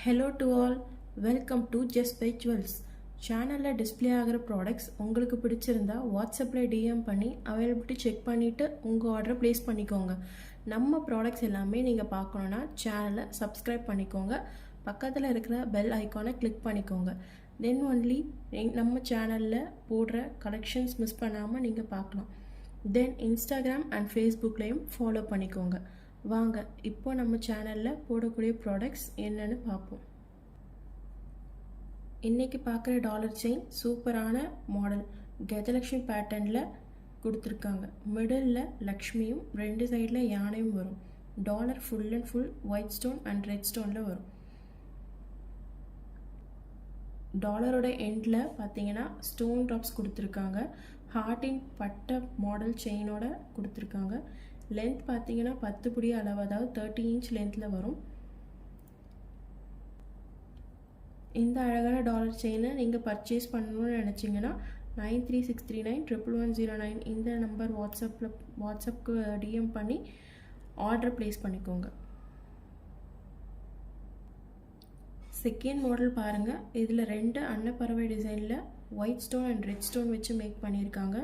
Hello to all, welcome to Just by Jewels. சேனலில் display ஆகிற products உங்களுக்கு பிடிச்சிருந்தா வாட்ஸ்அப்பில் டிஎம் பண்ணி அவைலபிலிட்டி செக் பண்ணிவிட்டு உங்கள் ஆர்டரை ப்ளேஸ் பண்ணிக்கோங்க. நம்ம ப்ராடக்ட்ஸ் எல்லாமே நீங்கள் பார்க்கணுன்னா சேனலை சப்ஸ்கிரைப் பண்ணிக்கோங்க. பக்கத்தில் இருக்கிற பெல் ஐக்கானை கிளிக் பண்ணிக்கோங்க. தென் ஒன்லி நம்ம சேனலில் போடுற கலெக்ஷன்ஸ் மிஸ் பண்ணாமல் நீங்கள் பார்க்கலாம். தென் இன்ஸ்டாகிராம் அண்ட் ஃபேஸ்புக்லேயும் ஃபாலோ பண்ணிக்கோங்க. வாங்க இப்போ நம்ம சேனலில் போடக்கூடிய ப்ராடக்ட்ஸ் என்னன்னு பார்ப்போம். இன்றைக்கி பார்க்குற டாலர் செயின் சூப்பரான மாடல் கஜலக்ஷ்மி பேட்டர்னில் கொடுத்துருக்காங்க. மிடில் லக்ஷ்மியும் ரெண்டு சைடில் யானையும் வரும். Dollar full and full white stone and red ஸ்டோனில் வரும். டாலரோட எண்டில் பார்த்தீங்கன்னா ஸ்டோன் ட்ராப்ஸ் கொடுத்துருக்காங்க. ஹார்ட்டின் பட்டை மாடல் செயினோட கொடுத்துருக்காங்க. லென்த் பார்த்தீங்கன்னா 10 புடி அளவு, அதாவது 30 இன்ச் லென்த்தில் வரும். இந்த அழகான டாலர் செயினை நீங்கள் பர்ச்சேஸ் பண்ணணும்னு நினச்சிங்கன்னா 9363911109 இந்த நம்பர் வாட்ஸ்அப்புக்கு டிஎம் பண்ணி ஆர்டர் ப்ளேஸ் பண்ணிக்கோங்க. செகண்ட் மாடல் பாருங்கள். இதில் ரெண்டு அன்னப்பறவை டிசைனில் white stone and red stone வச்சு மேக் பண்ணியிருக்காங்க.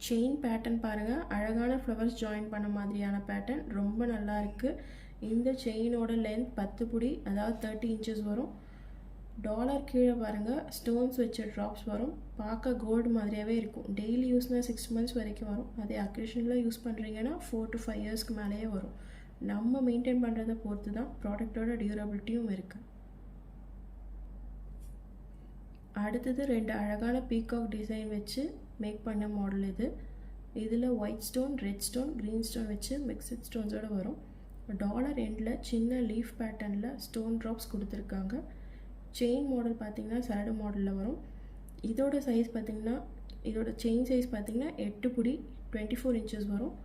செயின் பேட்டர்ன் பாருங்கள், அழகான ஃப்ளவர்ஸ் ஜாயின் பண்ண மாதிரியான பேட்டர்ன் ரொம்ப நல்லா இருக்குது. இந்த செயினோட லென்த் 10 புடி, அதாவது 30 இன்ச்சஸ் வரும். டாலர் கீழே பாருங்கள் ஸ்டோன்ஸ் வச்ச ட்ராப்ஸ் வரும். பார்க்க கோல்டு மாதிரியாகவே இருக்கும். டெய்லி யூஸ்னால் 6 மந்த்ஸ் வரைக்கும் வரும். அதே அக்கேஷனில் யூஸ் பண்ணுறீங்கன்னா 4 to 5 இயர்ஸ்க்கு மேலேயே வரும். நம்ம மெயின்டைன் பண்ணுறதை பொறுத்து தான் ப்ராடக்டோட டியூரபிலிட்டியும் இருக்குது. அடுத்தது ரெண்டு அழகான பீகாக் டிசைன் வச்சு மேக் பண்ண மாடல் இது. இதில் white stone, red stone, green stone வச்சு மிக்சட் ஸ்டோன்ஸோடு வரும். டாலர் எண்டில் சின்ன லீஃப் பேட்டர்னில் ஸ்டோன் ட்ராப்ஸ் கொடுத்துருக்காங்க. செயின் மாடல் பார்த்திங்கன்னா சரடு மாடலில் வரும். இதோட சைஸ் பார்த்திங்கன்னா, இதோட செயின் சைஸ் பார்த்திங்கன்னா 8 புடி 24 இன்ச்சஸ் வரும்.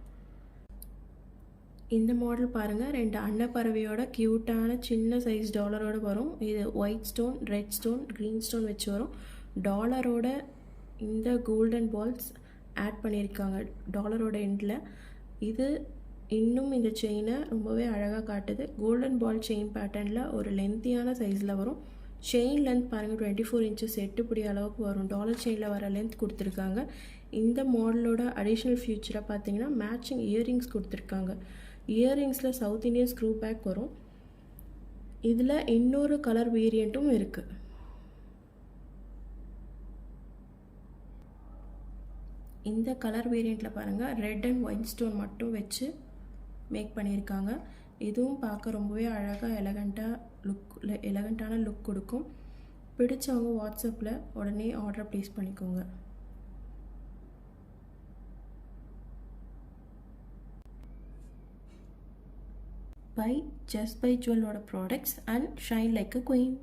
இந்த மாடல் பாருங்கள், ரெண்டு அன்னப்பறவையோட க்யூட்டான சின்ன சைஸ் டாலரோடு வரும். இது white stone, red stone, green stone வச்சு வரும். டாலரோட இந்த கோல்டன் பால்ஸ் ஆட் பண்ணியிருக்காங்க டாலரோட எண்டில். இது இன்னும் இந்த செயினை ரொம்பவே அழகாக காட்டுது. கோல்டன் பால் செயின் பேட்டர்னில் ஒரு லென்த்தியான சைஸில் வரும். செயின் லென்த் பாருங்கள் 24 இன்ச்சஸ் 8 புடி அளவுக்கு வரும். டாலர் செயினில் வர லென்த் கொடுத்துருக்காங்க. இந்த மாடலோட அடிஷ்னல் ஃபியூச்சராக பார்த்தீங்கன்னா மேட்சிங் இயரிங்ஸ் கொடுத்துருக்காங்க. இயரிங்ஸில் சவுத் இந்தியன் ஸ்க்ரூ பேக் வரும். இதில் இன்னொரு கலர் வேரியண்ட்டும் இருக்குது. இந்த கலர் வேரியண்ட்டில் பாருங்கள் ரெட் அண்ட் ஒயிட் ஸ்டோன் மட்டும் வச்சு மேக் பண்ணியிருக்காங்க. இதுவும் பார்க்க ரொம்பவே அழகாக எலகண்ட்டான லுக் கொடுக்கும். பிடிச்சவங்க வாட்ஸ்அப்பில் உடனே ஆர்டர் ப்ளேஸ் பண்ணிக்கோங்க. Buy Just by Jewel products and shine like a queen.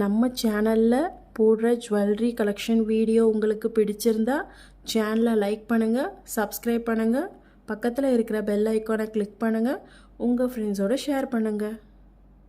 நம்ம சேனலில் போடுற ஜுவல்லரி கலெக்ஷன் வீடியோ உங்களுக்கு பிடிச்சிருந்தா சேனலை லைக் பண்ணுங்கள், சப்ஸ்கிரைப் பண்ணுங்கள், பக்கத்தில் இருக்கிற பெல் ஐக்கானை கிளிக் பண்ணுங்கள், உங்கள் ஃப்ரெண்ட்ஸோடு ஷேர் பண்ணுங்கள்.